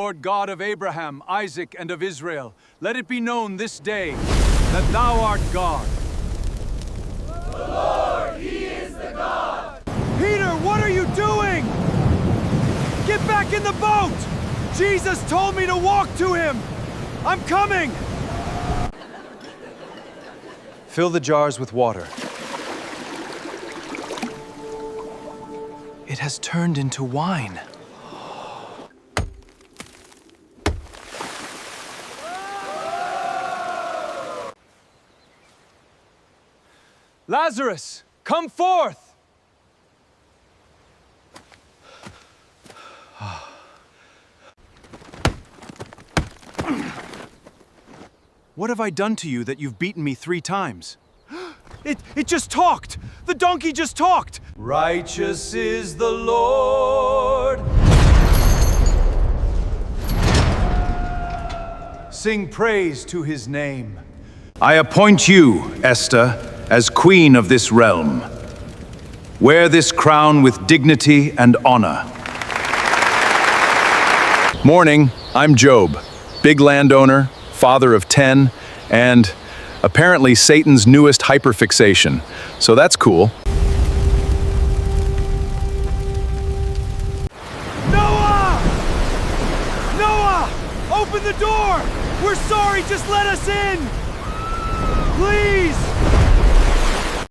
Lord God of Abraham, Isaac, and of Israel, let it be known this day that thou art God. The Lord, He is the God! Peter, what are you doing? Get back in the boat! Jesus told me to walk to him! I'm coming! Fill the jars with water. It has turned into wine. Lazarus, come forth! What have I done to you that you've beaten me 3 times? It just talked! The donkey just talked! Righteous is the Lord. Sing praise to his name. I appoint you, Esther, as queen of this realm. Wear this crown with dignity and honor. Morning, I'm Job, big landowner, father of 10, and apparently Satan's newest hyperfixation. So that's cool. Noah! Noah! Open the door! We're sorry, just let us in! Please!